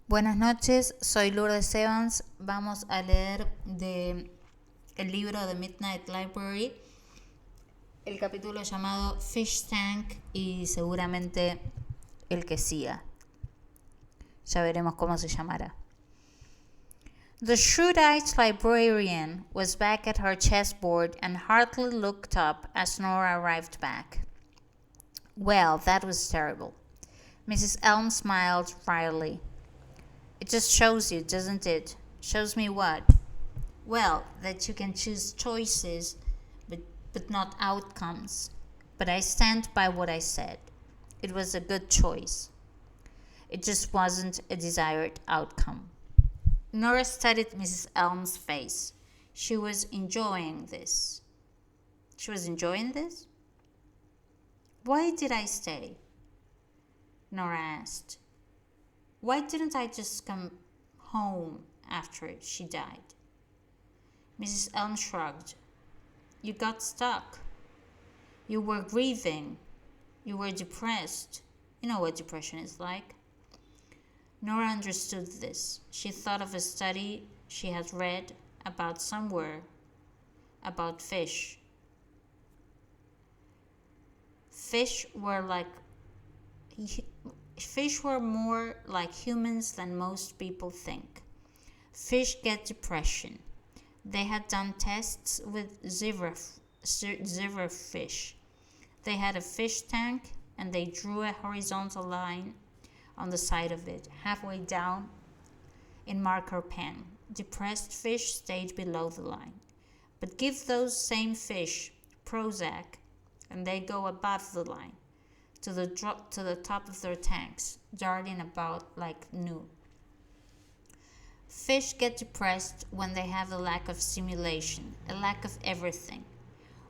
Buenas noches, soy Lourdes Evans. Vamos a leer de el libro de Midnight Library, el capítulo llamado Fish Tank y seguramente el que siga. Ya veremos cómo se llamará. The shrewd-eyed librarian was back at her chessboard and hardly looked up as Nora arrived back. Well, that was terrible. Mrs. Elm smiled wryly. It just shows you, doesn't it? Shows me what? Well, that you can choose choices, but not outcomes. But I stand by what I said. It was a good choice. It just wasn't a desired outcome. Nora studied Mrs. Elm's face. She was enjoying this. She was enjoying this? Why did I stay? Nora asked. Why didn't I just come home after she died? Mrs. Elm shrugged. You got stuck. You were grieving. You were depressed. You know what depression is like. Nora understood this. She thought of a study she had read about somewhere about fish. Fish were more like humans than most people think. Fish get depression. They had done tests with zebrafish. They had a fish tank and they drew a horizontal line on the side of it, halfway down in marker pen. Depressed fish stayed below the line. But give those same fish Prozac and they go above the line to the top of their tanks, darting about like new. Fish get depressed when they have a lack of stimulation, a lack of everything,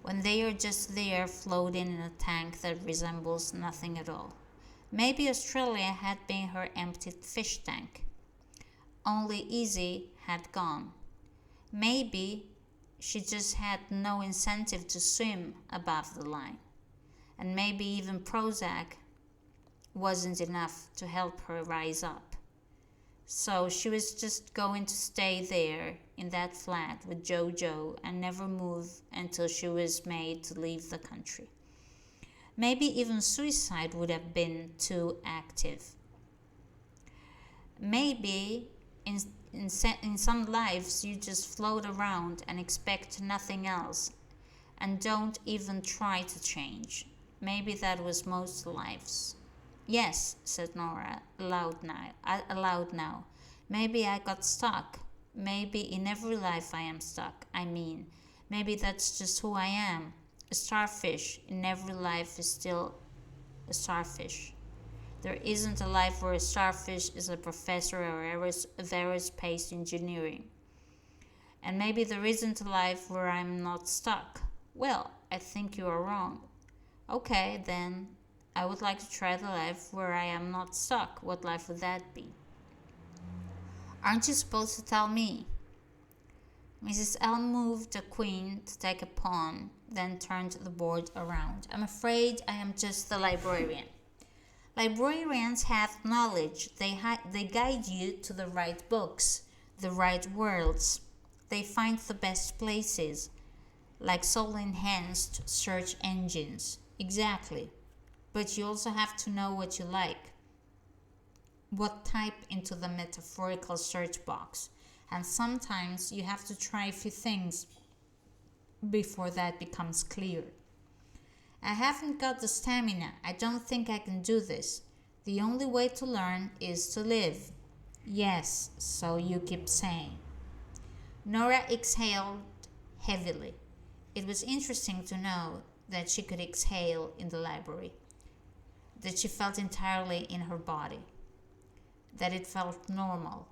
when they are just there floating in a tank that resembles nothing at all. Maybe Australia had been her emptied fish tank. Only Easy had gone. Maybe she just had no incentive to swim above the line. And maybe even Prozac wasn't enough to help her rise up. So she was just going to stay there in that flat with Jojo and never move until she was made to leave the country. Maybe even suicide would have been too active. Maybe in some lives you just float around and expect nothing else and don't even try to change. Maybe that was most lives. Yes, said Nora, aloud now. Maybe I got stuck. Maybe in every life I am stuck. Maybe that's just who I am. A starfish in every life is still a starfish. There isn't a life where a starfish is a professor or aerospace engineering. And maybe there isn't a life where I'm not stuck. Well, I think you are wrong. Okay, then I would like to try the life where I am not stuck. What life would that be? Aren't you supposed to tell me? Mrs. Elm moved a queen to take a pawn, then turned the board around. I'm afraid I am just the librarian. Librarians have knowledge. They guide you to the right books, the right worlds. They find the best places, like soul-enhanced search engines. Exactly. But you also have to know what you like, what type into the metaphorical search box. And sometimes you have to try a few things before that becomes clear. I haven't got the stamina. I don't think I can do this. The only way to learn is to live. Yes, so you keep saying. Nora exhaled heavily. It was interesting to know that she could exhale in the library, that she felt entirely in her body, that it felt normal.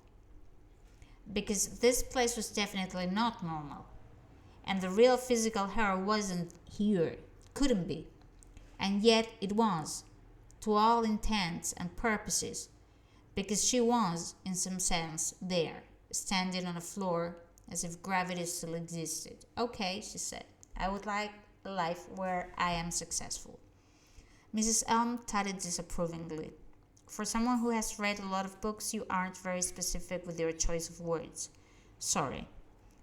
Because this place was definitely not normal, and the real physical her wasn't here, couldn't be, and yet it was, to all intents and purposes, because she was, in some sense, there, standing on a floor as if gravity still existed. Okay, she said, I would like a life where I am successful. Mrs. Elm nodded disapprovingly. For someone who has read a lot of books, you aren't very specific with your choice of words. Sorry.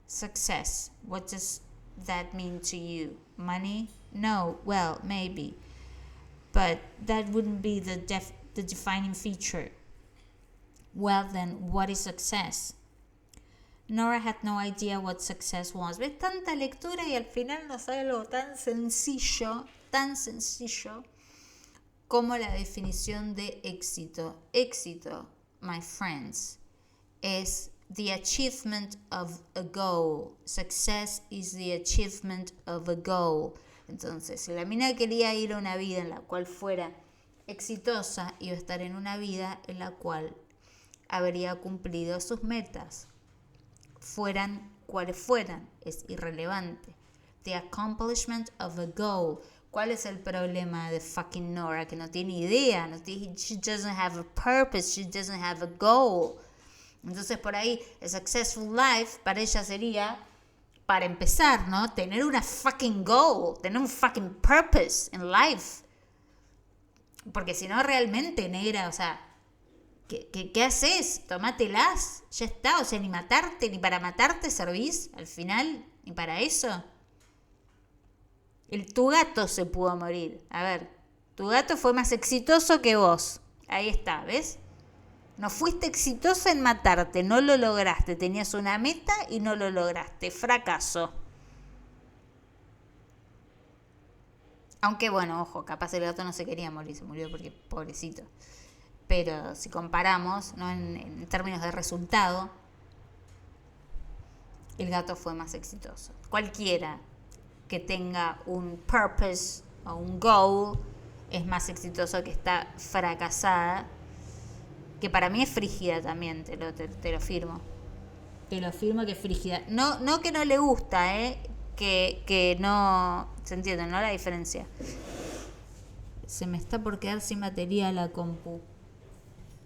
Success. What does that mean to you? Money? No. Well, maybe. But that wouldn't be the defining feature. Well then, what is success? Nora had no idea what success was. ¿Ves? Tanta lectura y al final nos sale algo tan sencillo como la definición de éxito. Éxito, my friends, is the achievement of a goal. Success is the achievement of a goal. Entonces, si la mina quería ir a una vida en la cual fuera exitosa, iba a estar en una vida en la cual habría cumplido sus metas. Fueran cuales fueran, es irrelevante. The accomplishment of a goal. ¿Cuál es el problema de fucking Nora? Que no tiene idea, she doesn't have a purpose, she doesn't have a goal. Entonces por ahí, a successful life para ella sería, para empezar, ¿no? Tener una fucking goal, tener un fucking purpose in life. Porque si no realmente, negra, o sea, ¿qué haces? Tomátelas, ya está, o sea, ni para matarte servís al final, ni para eso. Tu gato se pudo morir. A ver, tu gato fue más exitoso que vos. Ahí está, ¿ves? No fuiste exitoso en matarte, no lo lograste. Tenías una meta y no lo lograste. Fracaso. Aunque bueno, ojo, capaz el gato no se quería morir, se murió porque pobrecito. Pero si comparamos, ¿no? en términos de resultado, el gato fue más exitoso. Cualquiera que tenga un purpose o un goal es más exitoso que está fracasada, que para mí es frígida también, te lo firmo. Te lo firmo que es frígida. No que no le gusta, que no... ¿Se entiende, no? La diferencia. Se me está por quedar sin batería la compu.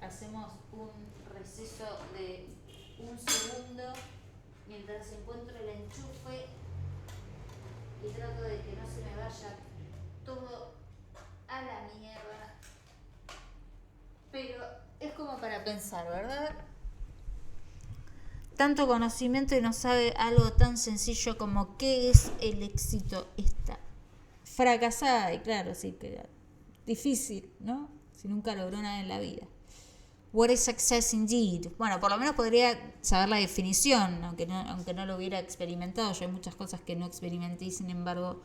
Hacemos un receso de un segundo mientras encuentro el enchufe y trato de que no se me vaya todo a la mierda. Pero es como para pensar, ¿verdad? Tanto conocimiento y no sabe algo tan sencillo como qué es el éxito. Esta fracasada, y claro, sí que difícil, ¿no? Si nunca logró nada en la vida. What is success indeed? Bueno, por lo menos podría saber la definición, aunque no lo hubiera experimentado. Yo hay muchas cosas que no experimenté y sin embargo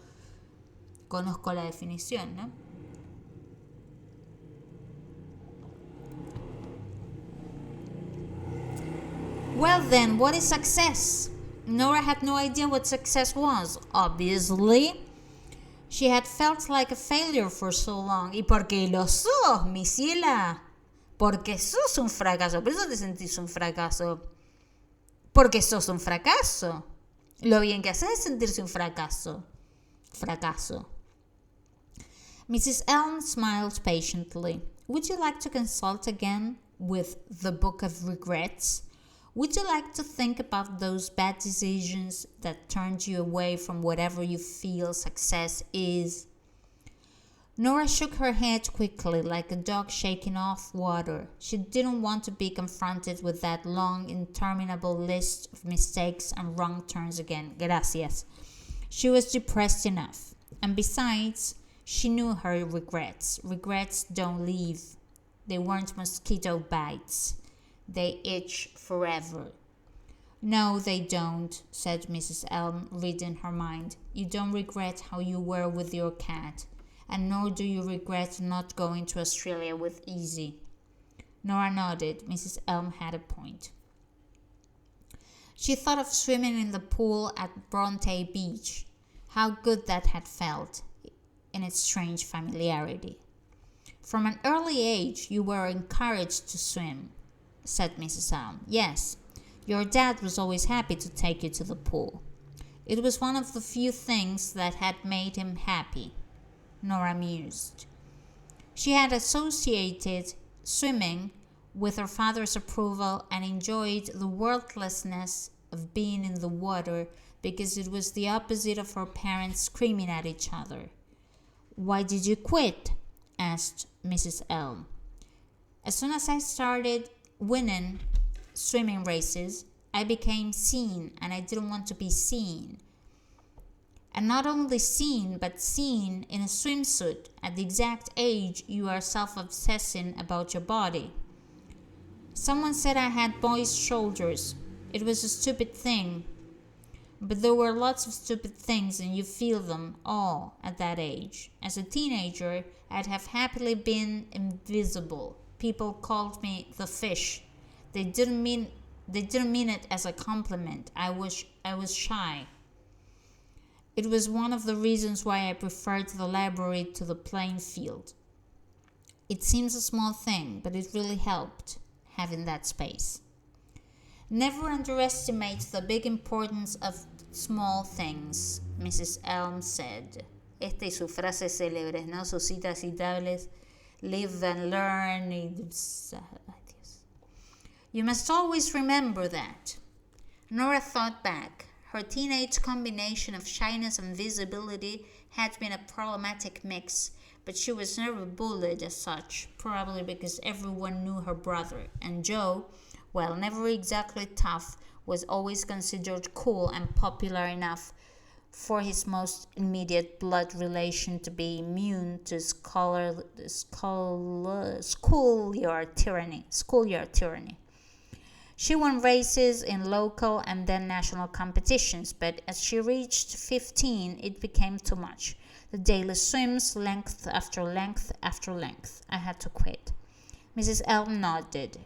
conozco la definición, ¿no? Well then, what is success? Nora had no idea what success was, obviously. She had felt like a failure for so long. ¿Y por qué lo sos, mi ciela? Porque sos un fracaso. Por eso te sentís un fracaso. Porque sos un fracaso. Lo bien que haces es sentirse un fracaso. Fracaso. Mrs. Elm smiled patiently. Would you like to consult again with the Book of Regrets? Would you like to think about those bad decisions that turned you away from whatever you feel success is? Nora shook her head quickly, like a dog shaking off water. She didn't want to be confronted with that long, interminable list of mistakes and wrong turns again. Gracias. She was depressed enough. And besides, she knew her regrets. Regrets don't leave. They weren't mosquito bites. They itch forever. No, they don't, said Mrs. Elm, reading her mind. You don't regret how you were with your cat, and nor do you regret not going to Australia with Easy. Nora nodded. Mrs. Elm had a point. She thought of swimming in the pool at Bronte Beach. How good that had felt, in its strange familiarity. From an early age you were encouraged to swim, said Mrs. Elm. Yes, your dad was always happy to take you to the pool. It was one of the few things that had made him happy. Nora mused. She had associated swimming with her father's approval and enjoyed the worthlessness of being in the water because it was the opposite of her parents screaming at each other. 'Why did you quit?' asked Mrs. Elm. As soon as I started winning swimming races, I became seen, and I didn't want to be seen. And not only seen, but seen in a swimsuit at the exact age you are self-obsessing about your body. Someone said I had boy's shoulders. It was a stupid thing. But there were lots of stupid things, and you feel them all at that age. As a teenager, I'd have happily been invisible. People called me the fish. They didn't mean it as a compliment. I was shy. It was one of the reasons why I preferred the library to the playing field. It seems a small thing, but it really helped, having that space. Never underestimate the big importance of small things, Mrs. Elm said. Esta y sus frases célebres, ¿no? Sus citas citables. Live and learn. You must always remember that. Nora thought back. Her teenage combination of shyness and visibility had been a problematic mix, but she was never bullied as such, probably because everyone knew her brother, and Joe, while never exactly tough, was always considered cool and popular enough for his most immediate blood relation to be immune to schoolyard tyranny. She won races in local and then national competitions, but as she reached 15, it became too much. The daily swims, length after length after length. I had to quit. Mrs. Elm nodded.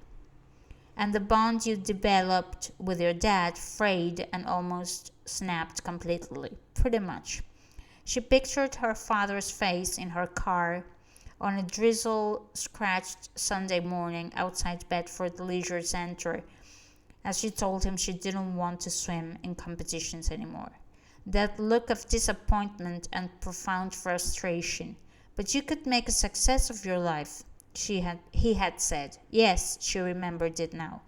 And the bond you developed with your dad frayed and almost snapped completely. Pretty much. She pictured her father's face in her car on a drizzle-scratched Sunday morning outside Bedford Leisure Center as she told him she didn't want to swim in competitions anymore. That look of disappointment and profound frustration. But you could make a success of your life, he had said. Yes, she remembered it now.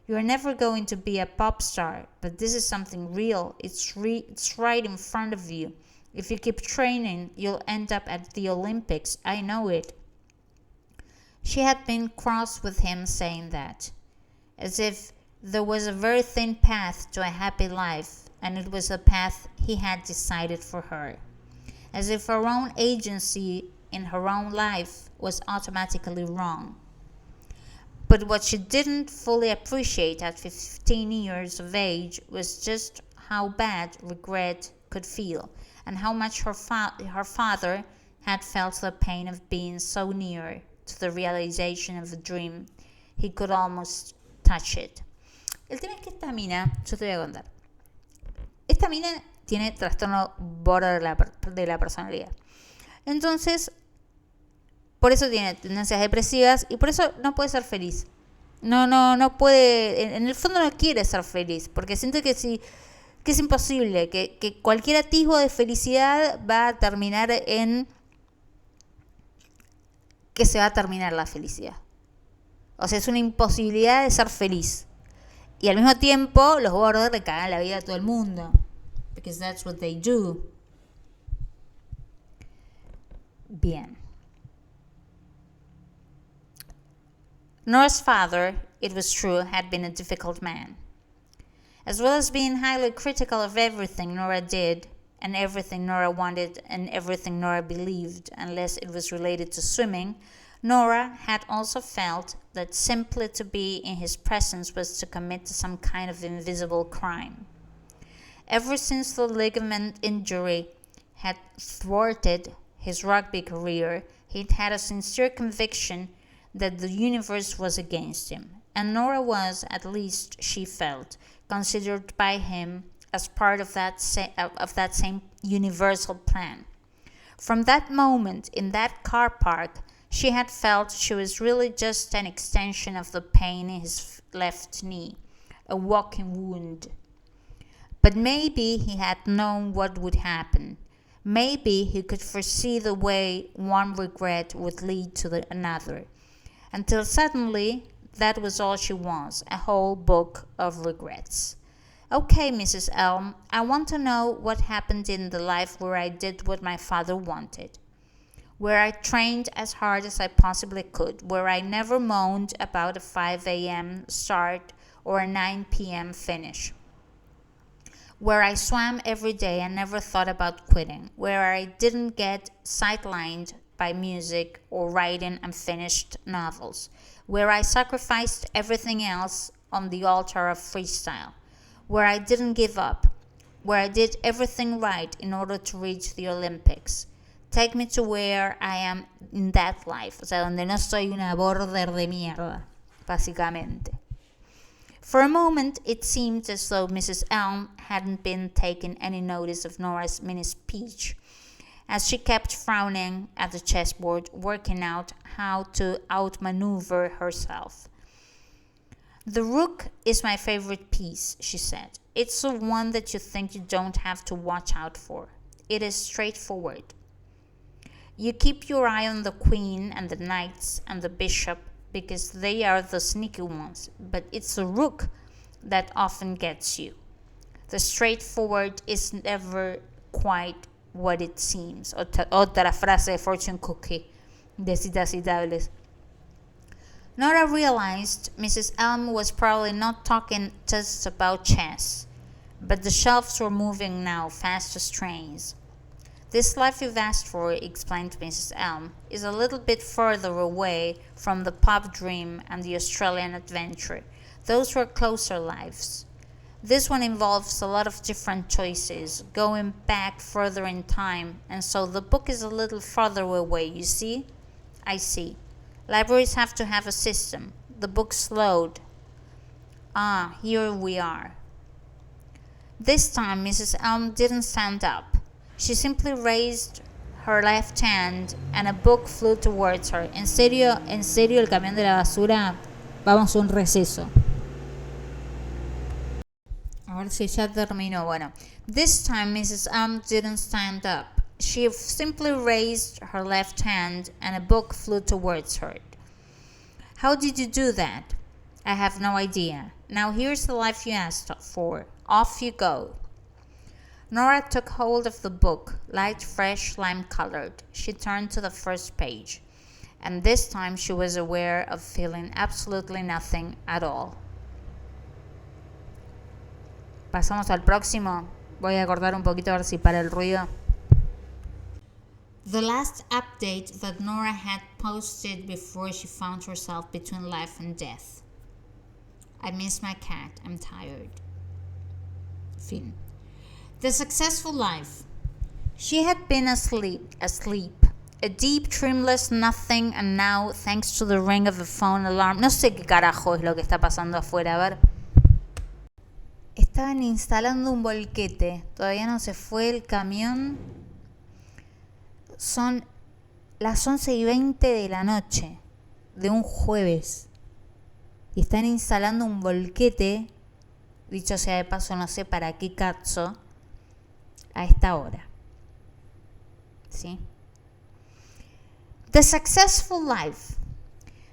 You are never going to be a pop star, but this is something real. It's right in front of you. If you keep training, you'll end up at the Olympics. I know it. She had been cross with him saying that, as if there was a very thin path to a happy life, and it was a path he had decided for her. As if her own agency in her own life was automatically wrong. But what she didn't fully appreciate at 15 years of age was just how bad regret could feel, and how much her father had felt the pain of being so near to the realization of a dream. He could almost touch it. El tema es que esta mina, yo te voy a contar, esta mina tiene trastorno border de la personalidad. Entonces, por eso tiene tendencias depresivas y por eso no puede ser feliz. No puede, en el fondo no quiere ser feliz, porque siente que es imposible, que cualquier atisbo de felicidad va a terminar en que se va a terminar la felicidad. O sea, es una imposibilidad de ser feliz. Y al mismo tiempo, los border le cagan la vida a todo el mundo. Because that's what they do. Bien. Nora's father, it was true, had been a difficult man. As well as being highly critical of everything Nora did, and everything Nora wanted, and everything Nora believed, unless it was related to swimming, Nora had also felt that simply to be in his presence was to commit some kind of invisible crime. Ever since the ligament injury had thwarted his rugby career, he'd had a sincere conviction that the universe was against him, and Nora was, at least she felt, considered by him as part of that same universal plan. From that moment in that car park, she had felt she was really just an extension of the pain in his left knee, a walking wound. But maybe he had known what would happen. Maybe he could foresee the way one regret would lead to another. Until suddenly, that was all she was, a whole book of regrets. Okay, Mrs. Elm, I want to know what happened in the life where I did what my father wanted. where I trained as hard as I possibly could, where I never moaned about a 5 a.m. start or a 9 p.m. finish, where I swam every day and never thought about quitting, where I didn't get sidelined by music or writing unfinished novels, where I sacrificed everything else on the altar of freestyle, where I didn't give up, where I did everything right in order to reach the Olympics. Take me to where I am in that life, o sea, donde no soy una border de mierda, básicamente. For a moment, it seemed as though Mrs. Elm hadn't been taking any notice of Nora's mini speech, as she kept frowning at the chessboard, working out how to outmaneuver herself. The rook is my favorite piece, she said. It's the one that you think you don't have to watch out for. It is straightforward. You keep your eye on the queen and the knights and the bishop because they are the sneaky ones, but it's the rook that often gets you. The straightforward is never quite what it seems. Otra frase de fortune cookie de citas citables. Nora realized Mrs. Elm was probably not talking just about chess, but the shelves were moving now fast as trains. This life you've asked for, explained Mrs. Elm, is a little bit further away from the pub dream and the Australian adventure. Those were closer lives. This one involves a lot of different choices, going back further in time, and so the book is a little farther away, you see? I see. Libraries have to have a system. The book slowed. Ah, here we are. This time Mrs. Elm didn't stand up. She simply raised her left hand and a book flew towards her. En serio, el camión de la basura. Vamos a un receso. A ver si ya terminó. Bueno, this time Mrs. Elm didn't stand up. She simply raised her left hand and a book flew towards her. How did you do that? I have no idea. Now here's the life you asked for. Off you go. Nora took hold of the book, light, fresh, lime-colored. She turned to the first page, and this time she was aware of feeling absolutely nothing at all. Pasamos al próximo. Voy a cortar un poquito a ver si para el ruido. The last update that Nora had posted before she found herself between life and death. I miss my cat. I'm tired. Fin. The successful life. She had been asleep, a deep, dreamless nothing, and now, thanks to the ring of a phone alarm, no sé qué carajo es lo que está pasando afuera, a ver. Estaban instalando un volquete, todavía no se fue el camión. Son las 11:20 de la noche de un jueves y están instalando un volquete, dicho sea de paso, no sé para qué cazzo, a esta hora. ¿Sí? The successful life.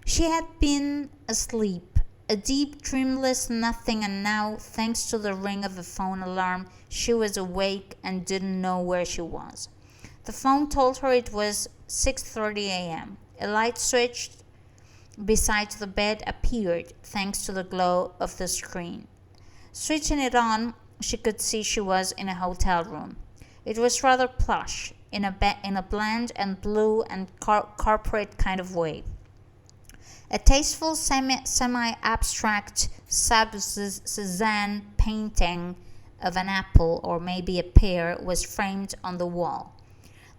She had been asleep, a deep, dreamless nothing, and now, thanks to the ring of a phone alarm, she was awake and didn't know where she was. The phone told her it was 6:30 a.m. A light switch beside the bed appeared, thanks to the glow of the screen. Switching it on, she could see she was in a hotel room. It was rather plush, in a bland and blue and corporate kind of way. A tasteful semi-abstract Cézanne painting of an apple or maybe a pear was framed on the wall.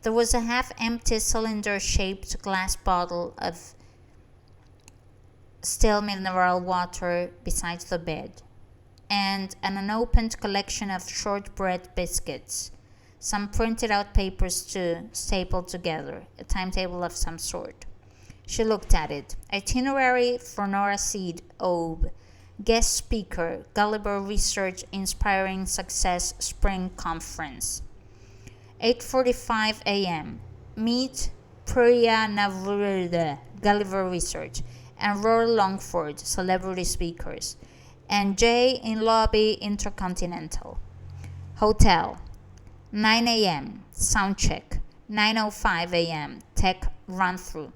There was a half-empty cylinder-shaped glass bottle of still mineral water beside the bed, and an unopened collection of shortbread biscuits, some printed out papers too, stapled together, a timetable of some sort. She looked at it. Itinerary for Nora Seed, Obe. Guest speaker, Gulliver Research Inspiring Success Spring Conference. 8:45 a.m. Meet Priya Navrud, Gulliver Research, and Rory Longford, celebrity speakers, and Jay in lobby Intercontinental. Hotel. 9 a.m. Sound check. 9:05 a.m. Tech run-through.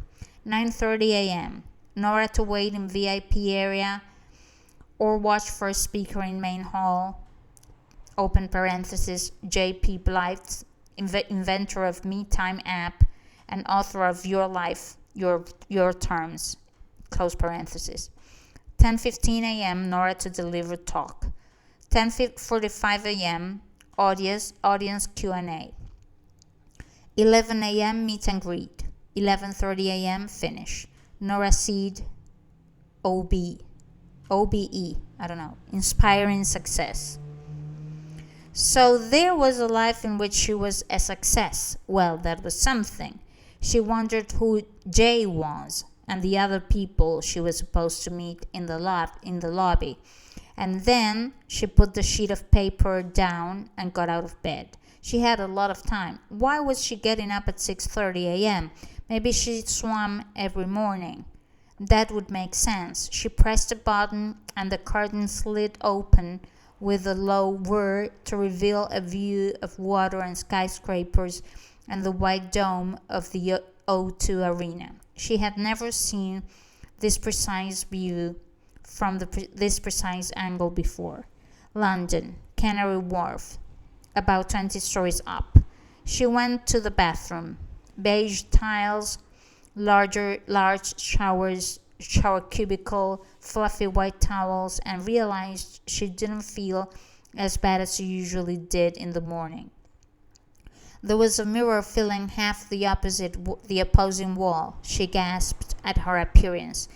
9:30 a.m. Nora to wait in VIP area or watch first speaker in main hall. Open parenthesis, J.P. Blythe, inventor of Me Time app and author of Your Life, Your Terms. Close parenthesis. 10:15 a.m. Nora to deliver talk. 10:45 a.m. audience Q&A. 11 a.m. meet and greet. 11:30 a.m. finish. Nora Seed, OBE, I don't know, inspiring success. So there was a life in which she was a success. Well, that was something. She wondered who Jay was and the other people she was supposed to meet in the lobby. And then she put the sheet of paper down and got out of bed. She had a lot of time. Why was she getting up at 6:30 a.m.? Maybe she swam every morning. That would make sense. She pressed a button and the curtain slid open with a low whir to reveal a view of water and skyscrapers and the white dome of the O2 Arena. She had never seen this precise view from this precise angle before. London, Canary Wharf, about 20 stories up. She went to the bathroom. Beige tiles, large shower cubicle, fluffy white towels, and realized she didn't feel as bad as she usually did in the morning. There was a mirror filling half the opposing wall. She gasped at her appearance.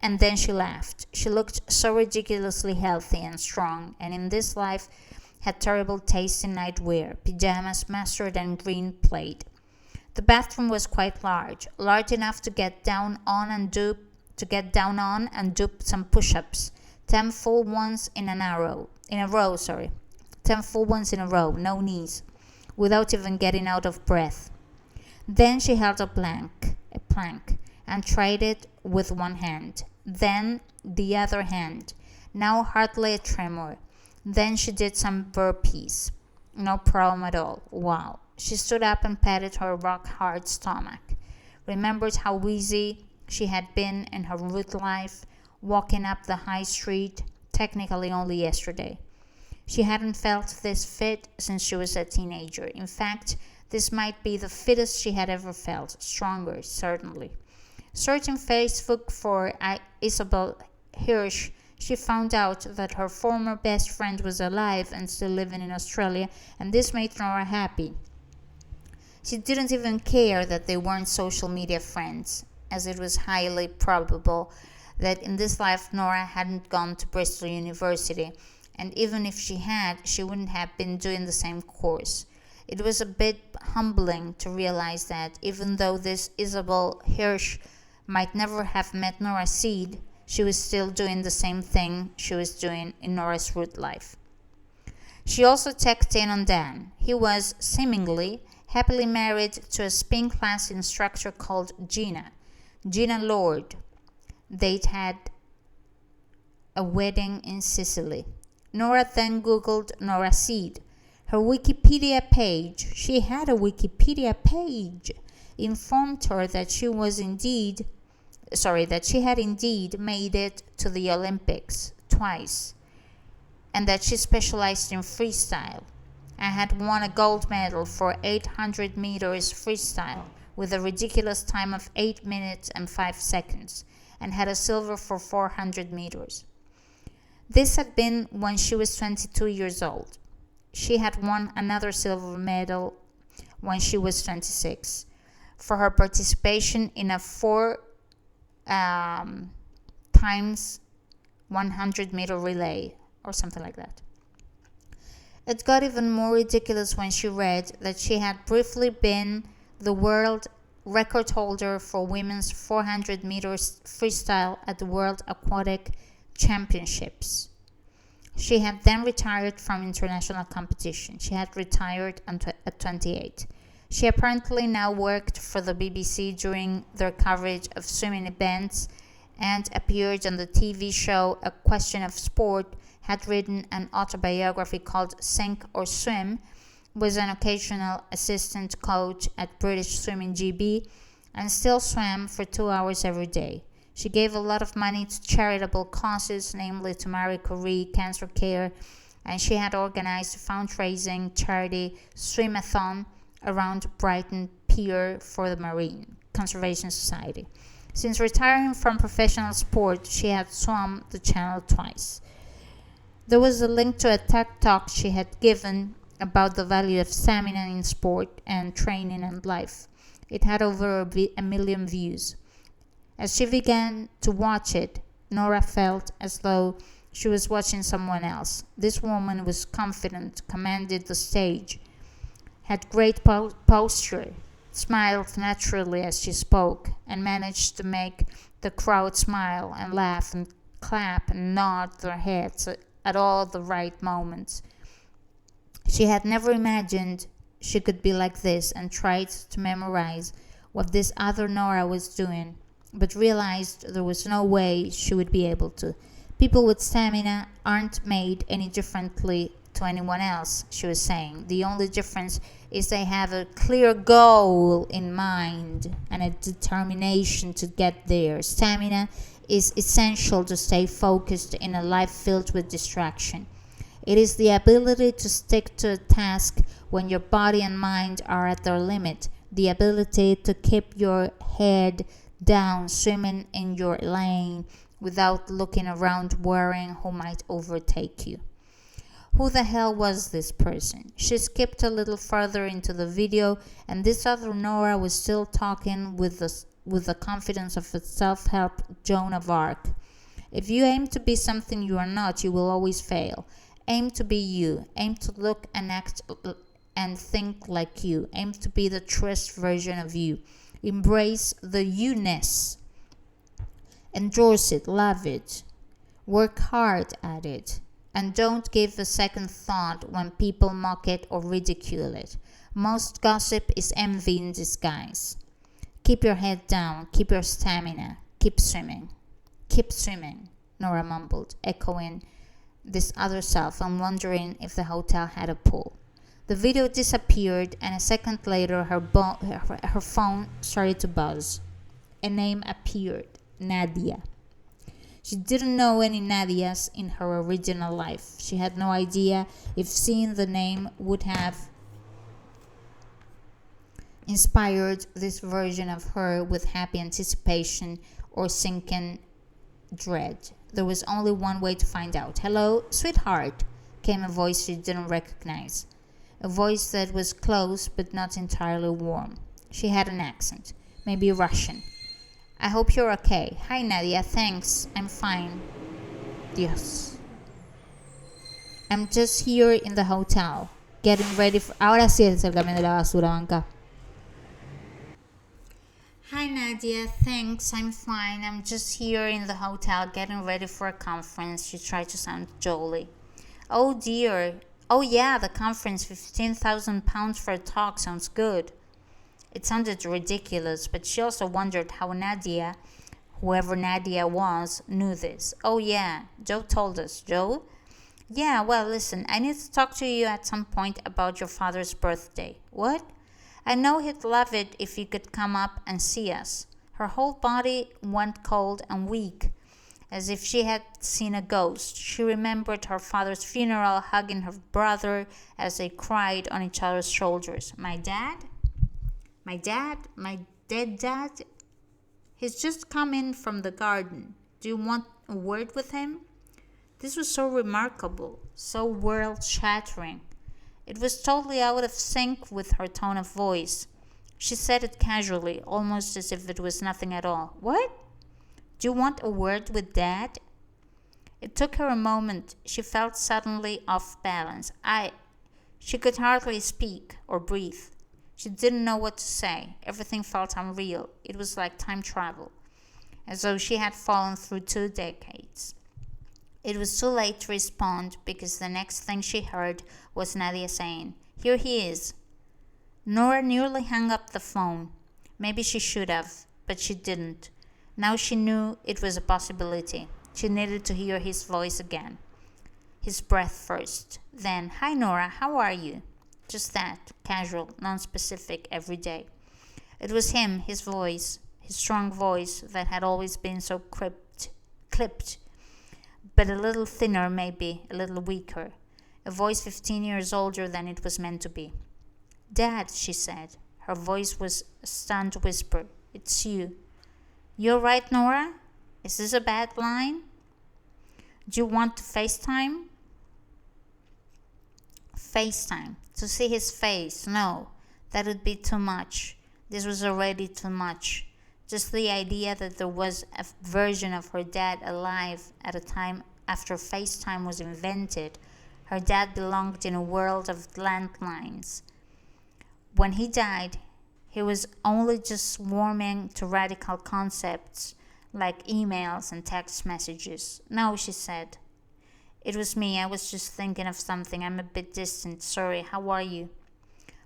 And then she laughed. She looked so ridiculously healthy and strong, and in this life had terrible taste in nightwear, pajamas, mustard, and green plaid. The bathroom was quite large enough to get down on and do some push-ups. 10 full ones in a row. 10 full ones in a row, no knees, without even getting out of breath. Then she held a plank, and tried it with one hand, then the other hand. Now hardly a tremor. Then she did some burpees. No problem at all. Wow. She stood up and patted her rock-hard stomach. Remembered how wheezy she had been in her root life, walking up the high street, technically only yesterday. She hadn't felt this fit since she was a teenager. In fact, this might be the fittest she had ever felt. Stronger, certainly. Searching Facebook for Isabel Hirsch, she found out that her former best friend was alive and still living in Australia, and this made Nora happy. She didn't even care that they weren't social media friends, as it was highly probable that in this life Nora hadn't gone to Bristol University, and even if she had, she wouldn't have been doing the same course. It was a bit humbling to realize that even though this Isabel Hirsch might never have met Nora Seed, she was still doing the same thing she was doing in Nora's root life. She also checked in on Dan. He was, seemingly, happily married to a spin class instructor called Gina Lord. They'd had a wedding in Sicily. Nora then Googled Nora Seed. Her Wikipedia page, she had a Wikipedia page, informed her that she had indeed made it to the Olympics twice, and that she specialized in freestyle. I had won a gold medal for 800 meters freestyle with a ridiculous time of 8 minutes and 5 seconds, and had a silver for 400 meters. This had been when she was 22 years old. She had won another silver medal when she was 26 for her participation in a 4 times 100 meter relay or something like that. It got even more ridiculous when she read that she had briefly been the world record holder for women's 400 meters freestyle at the World Aquatic Championships. She had then retired from international competition. She had retired at 28. She apparently now worked for the BBC during their coverage of swimming events and appeared on the TV show A Question of Sport, had written an autobiography called Sink or Swim, was an occasional assistant coach at British Swimming GB, and still swam for 2 hours every day. She gave a lot of money to charitable causes, namely to Marie Curie, cancer care, and she had organized a fundraising charity swimathon around Brighton Pier for the Marine Conservation Society. Since retiring from professional sport, she had swum the channel twice. There was a link to a TED talk she had given about the value of stamina in sport and training and life. It had over a million views. As she began to watch it, Nora felt as though she was watching someone else. This woman was confident, commanded the stage, had great posture, smiled naturally as she spoke, and managed to make the crowd smile and laugh and clap and nod their heads at all the right moments. She had never imagined she could be like this, and tried to memorize what this other Nora was doing, but realized there was no way she would be able to. People with stamina aren't made any differently to anyone else, she was saying. The only difference is they have a clear goal in mind and a determination to get there. Stamina is essential to stay focused in a life filled with distraction. It is the ability to stick to a task when your body and mind are at their limit, the ability to keep your head down, swimming in your lane without looking around worrying who might overtake you. Who the hell was this person? She skipped a little further into the video, and this other Nora was still talking with the confidence of a self-help Joan of Arc. If you aim to be something you are not, you will always fail. Aim to be you. Aim to look and act and think like you. Aim to be the truest version of you. Embrace the you-ness. Endorse it, love it. Work hard at it. And don't give a second thought when people mock it or ridicule it. Most gossip is envy in disguise. Keep your head down. Keep your stamina. Keep swimming. Keep swimming, Nora mumbled, echoing this other self and wondering if the hotel had a pool. The video disappeared, and a second later her phone started to buzz. A name appeared, Nadia. She didn't know any Nadias in her original life. She had no idea if seeing the name would have inspired this version of her with happy anticipation or sinking dread. There was only one way to find out. "Hello, sweetheart," came a voice she didn't recognize. A voice that was close but not entirely warm. She had an accent, maybe Russian. "I hope you're okay." "Hi, Nadia, thanks. I'm fine." Dios. "I'm just here in the hotel, getting ready for... Ahora sí es el camión de la basura, banca. "Hi, Nadia, thanks. I'm fine. I'm just here in the hotel, getting ready for a conference." She tried to sound jolly. "Oh, dear. Oh, yeah, the conference. £15,000 for a talk. Sounds good." It sounded ridiculous, but she also wondered how Nadia, whoever Nadia was, knew this. "Oh, yeah, Joe told us." "Joe?" "Yeah, well, listen, I need to talk to you at some point about your father's birthday." "What?" "I know he'd love it if you could come up and see us." Her whole body went cold and weak, as if she had seen a ghost. She remembered her father's funeral, hugging her brother as they cried on each other's shoulders. "My dad? My dad? My dead dad? He's just come in from the garden. Do you want a word with him?" This was so remarkable, so world-shattering. It was totally out of sync with her tone of voice. She said it casually, almost as if it was nothing at all. "What? Do you want a word with Dad?" It took her a moment. She felt suddenly off balance. She could hardly speak or breathe. She didn't know what to say. Everything felt unreal. It was like time travel, as though she had fallen through 2 decades. It was too late to respond, because the next thing she heard was Nadia saying, "Here he is." Nora nearly hung up the phone. Maybe she should have, but she didn't. Now she knew it was a possibility. She needed to hear his voice again. His breath first. Then, "Hi, Nora, how are you?" Just that, casual, non-specific, every day. It was him, his voice, his strong voice that had always been so clipped, but a little thinner maybe, a little weaker. A voice 15 years older than it was meant to be. Dad, she said. Her voice was a stunned whisper. It's you. You all right, Nora? Is this a bad line? Do you want to FaceTime? FaceTime. To see his face. No, that would be too much. This was already too much. Just the idea that there was a version of her dad alive at a time after FaceTime was invented. Her dad belonged in a world of landlines. When he died, he was only just warming to radical concepts like emails and text messages. No, she said. It was me. I was just thinking of something. I'm a bit distant. Sorry. How are you?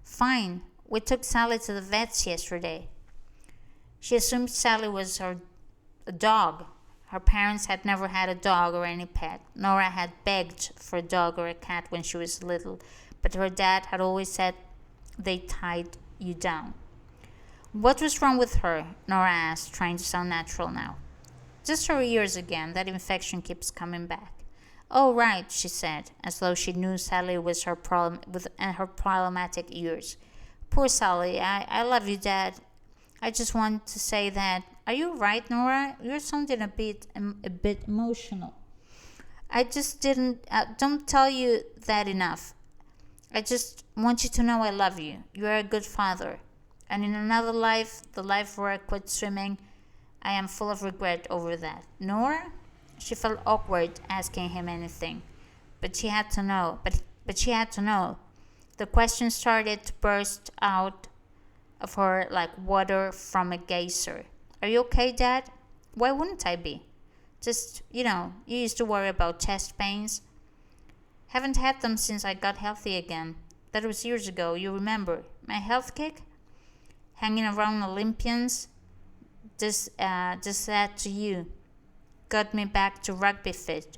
Fine. We took Sally to the vet's yesterday. She assumed Sally was a dog. Her parents had never had a dog or any pet. Nora had begged for a dog or a cat when she was little, but her dad had always said they tied you down. What was wrong with her? Nora asked, trying to sound natural now. Just her ears again. That infection keeps coming back. Oh, right, she said, as though she knew Sally was her problem with her problematic ears. Poor Sally. I love you, Dad. I just want to say that. Are you right, Nora? You're sounding a bit emotional. I just don't tell you that enough. I just want you to know I love you. You're a good father. And in another life, the life where I quit swimming, I am full of regret over that. Nora? She felt awkward asking him anything. But she had to know. But she had to know. The question started to burst out of her like water from a geyser. Are you okay, Dad? Why wouldn't I be? Just, you used to worry about chest pains. Haven't had them since I got healthy again. That was years ago, you remember. My health kick? Hanging around Olympians? Just that to you. Got me back to rugby fit.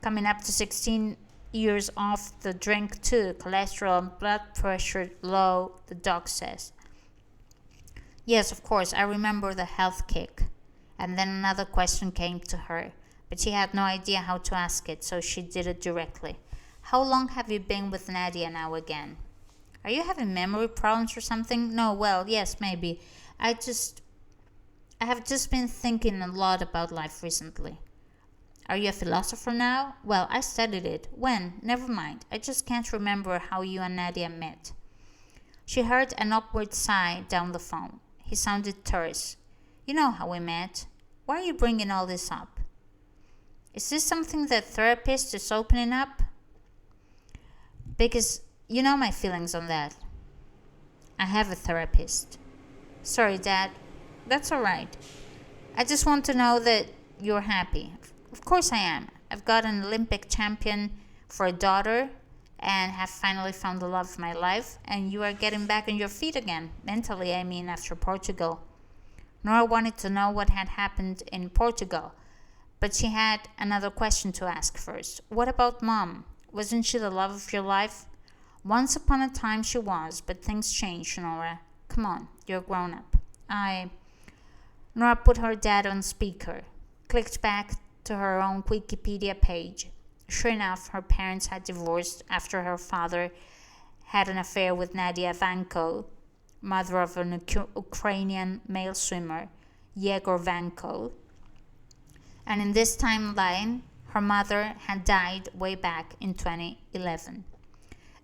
Coming up to 16 years off the drink too. Cholesterol and blood pressure low, the doc says. Yes, of course, I remember the health kick. And then another question came to her, but she had no idea how to ask it, so she did it directly. How long have you been with Nadia now again? Are you having memory problems or something? No, well, yes, maybe. I have just been thinking a lot about life recently. Are you a philosopher now? Well, I studied it. When? Never mind. I just can't remember how you and Nadia met. She heard an awkward sigh down the phone. He sounded terse. You know how we met. Why are you bringing all this up? Is this something the therapist is opening up? Because you know my feelings on that. I have a therapist. Sorry, Dad. That's all right. I just want to know that you're happy. Of course I am. I've got an Olympic champion for a daughter and have finally found the love of my life, and you are getting back on your feet again, mentally, I mean, after Portugal. Nora wanted to know what had happened in Portugal, but she had another question to ask first. What about Mom? Wasn't she the love of your life? Once upon a time she was, but things changed, Nora. Come on, you're grown up. Nora put her dad on speaker, clicked back to her own Wikipedia page. Sure enough, her parents had divorced after her father had an affair with Nadia Vanko, mother of an Ukrainian male swimmer, Yegor Vanko. And in this timeline, her mother had died way back in 2011.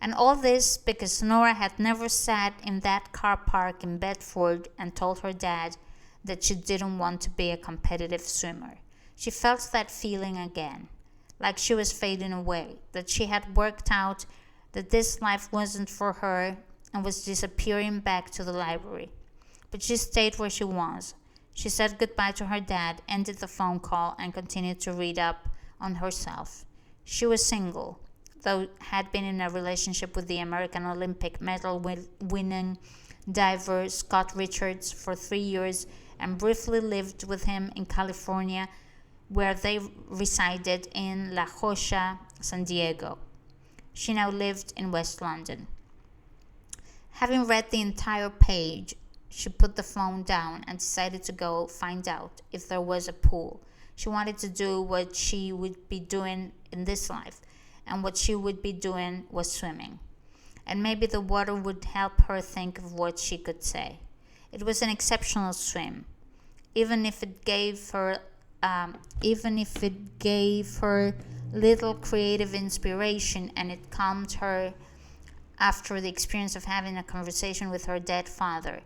And all this because Nora had never sat in that car park in Bedford and told her dad that she didn't want to be a competitive swimmer. She felt that feeling again, like she was fading away, that she had worked out that this life wasn't for her and was disappearing back to the library. But she stayed where she was. She said goodbye to her dad, ended the phone call, and continued to read up on herself. She was single, though had been in a relationship with the American Olympic medal winning diver Scott Richards for 3 years and briefly lived with him in California, where they resided in La Jolla, San Diego. She now lived in West London. Having read the entire page, she put the phone down and decided to go find out if there was a pool. She wanted to do what she would be doing in this life, and what she would be doing was swimming. And maybe the water would help her think of what she could say. It was an exceptional swim, even if it gave her little creative inspiration, and it calmed her after the experience of having a conversation with her dead father.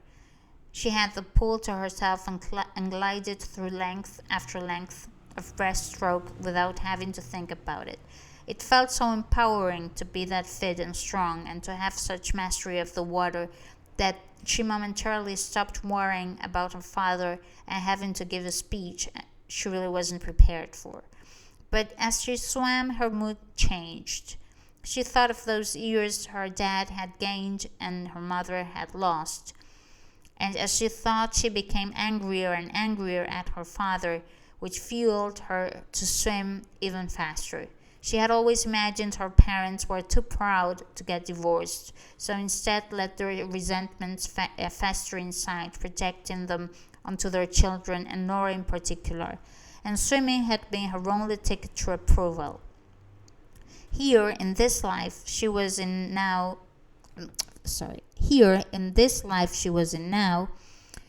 She had the pool to herself and glided through length after length of breaststroke without having to think about it. It felt so empowering to be that fit and strong and to have such mastery of the water that she momentarily stopped worrying about her father and having to give a speech she really wasn't prepared for. But as she swam, her mood changed. She thought of those years her dad had gained and her mother had lost. And as she thought, she became angrier and angrier at her father, which fueled her to swim even faster. She had always imagined her parents were too proud to get divorced, so instead let their resentments fester inside, projecting them onto their children and Nora in particular. And swimming had been her only ticket to approval. Here in this life she was in now,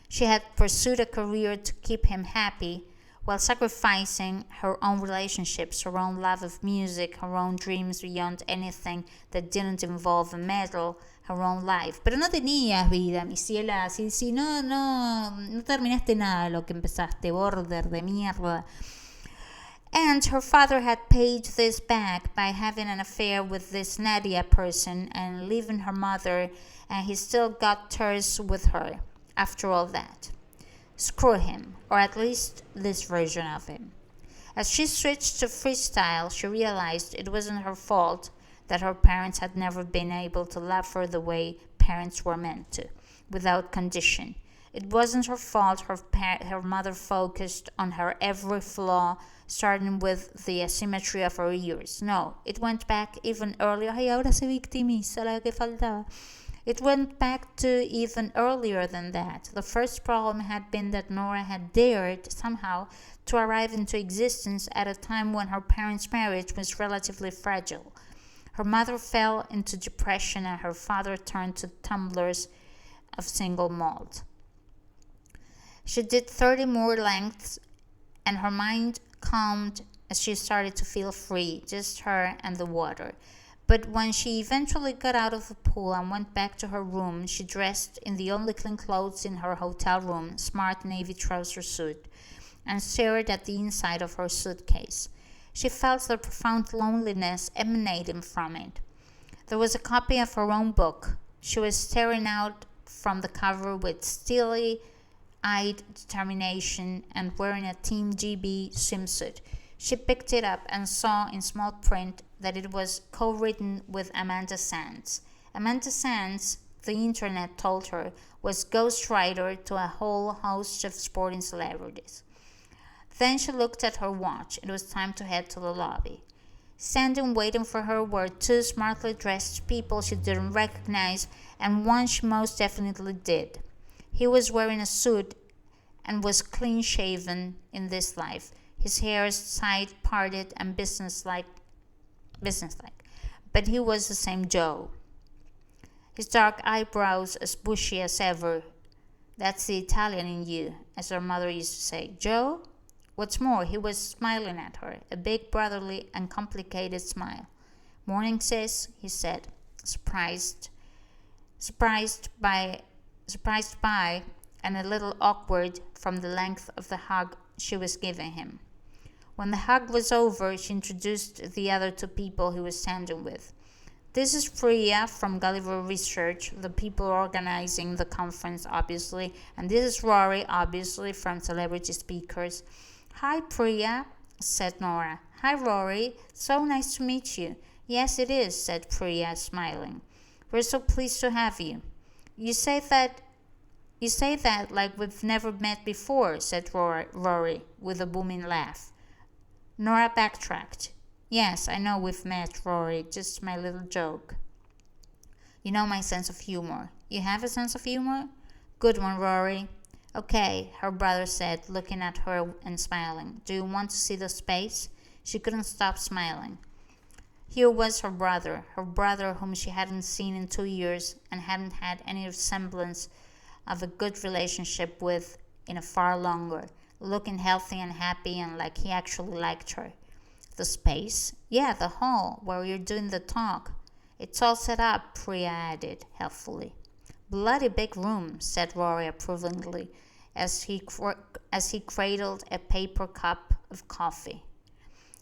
she had pursued a career to keep him happy while sacrificing her own relationships, her own love of music, her own dreams beyond anything that didn't involve a medal, her own life. Pero no tenías vida, mi ciela. Si no terminaste nada de lo que empezaste, border de mierda. And her father had paid this back by having an affair with this Nadia person and leaving her mother, and he still got terse with her after all that. Screw him, or at least this version of him. As she switched to freestyle, she realized it wasn't her fault that her parents had never been able to love her the way parents were meant to, without condition. It wasn't her fault her mother focused on her every flaw, starting with the asymmetry of her ears. No, it went back even earlier. Ay, ahora se victimiza, la que faltaba. It went back to even earlier than that. The first problem had been that Nora had dared, somehow, to arrive into existence at a time when her parents' marriage was relatively fragile. Her mother fell into depression and her father turned to tumblers of single malt. She did 30 more lengths and her mind calmed as she started to feel free, just her and the water. But when she eventually got out of the pool and went back to her room, she dressed in the only clean clothes in her hotel room, smart navy trouser suit, and stared at the inside of her suitcase. She felt the profound loneliness emanating from it. There was a copy of her own book. She was staring out from the cover with steely-eyed determination and wearing a Team GB swimsuit. She picked it up and saw in small print that it was co-written with Amanda Sands. Amanda Sands, the internet told her, was ghostwriter to a whole host of sporting celebrities. Then she looked at her watch. It was time to head to the lobby. Standing waiting for her were two smartly dressed people she didn't recognize, and one she most definitely did. He was wearing a suit and was clean-shaven in this life, his hair side-parted and businesslike, but he was the same Joe. His dark eyebrows as bushy as ever. That's the Italian in you, as her mother used to say. Joe? What's more, he was smiling at her, a big brotherly and complicated smile. Morning, sis, he said, surprised by and a little awkward from the length of the hug she was giving him. When the hug was over, she introduced the other two people he was standing with. This is Priya from Gulliver Research, the people organizing the conference, obviously, and this is Rory, obviously, from Celebrity Speakers. Hi, Priya, said Nora. Hi, Rory. So nice to meet you. Yes, it is, said Priya, smiling. We're so pleased to have you. You say that like we've never met before, said Rory, with a booming laugh. Nora backtracked. Yes, I know we've met, Rory, just my little joke. You know my sense of humor. You have a sense of humor? Good one, Rory. Okay, her brother said, looking at her and smiling. Do you want to see the space? She couldn't stop smiling. Here was her brother whom she hadn't seen in 2 years and hadn't had any semblance of a good relationship with in a far longer, looking healthy and happy and like he actually liked her. The space? Yeah, the hall, where you're doing the talk. It's all set up, Priya added, helpfully. Bloody big room, said Rory approvingly, as he cradled a paper cup of coffee.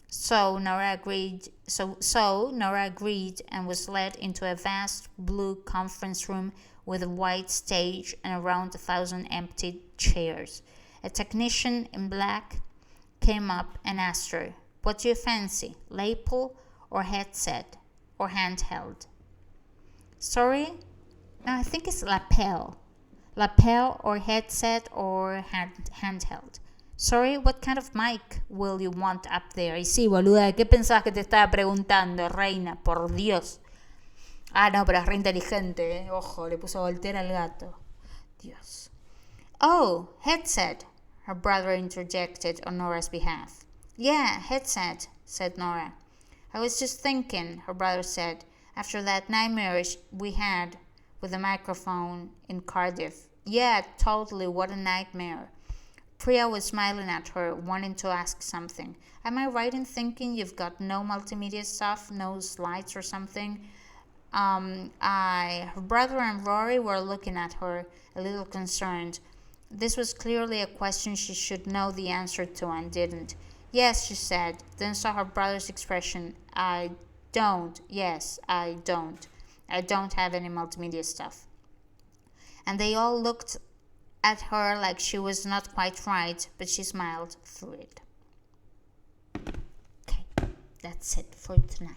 So Nora agreed and was led into a vast blue conference room with a white stage and around 1,000 empty chairs. A technician in black came up and asked her, What do you fancy, lapel or headset or handheld? Sorry? No, I think it's lapel. Lapel or headset or handheld. Sorry, what kind of mic will you want up there? Y sí, boluda, ¿qué pensabas que te estaba preguntando, reina? Por Dios. Ah, no, pero es re inteligente, ¿eh? Ojo, le puso voltera al gato. Dios. Oh, headset, her brother interjected on Nora's behalf. Yeah, headset, said Nora. I was just thinking, her brother said, after that nightmare we had with the microphone in Cardiff. Yeah, totally, what a nightmare. Priya was smiling at her, wanting to ask something. Am I right in thinking you've got no multimedia stuff, no slides or something? Her brother and Rory were looking at her, a little concerned. This was clearly a question she should know the answer to and didn't. Yes, she said, then saw her brother's expression. I don't. Yes, I don't. I don't have any multimedia stuff. And they all looked at her like she was not quite right, but she smiled through it. Okay, that's it for tonight.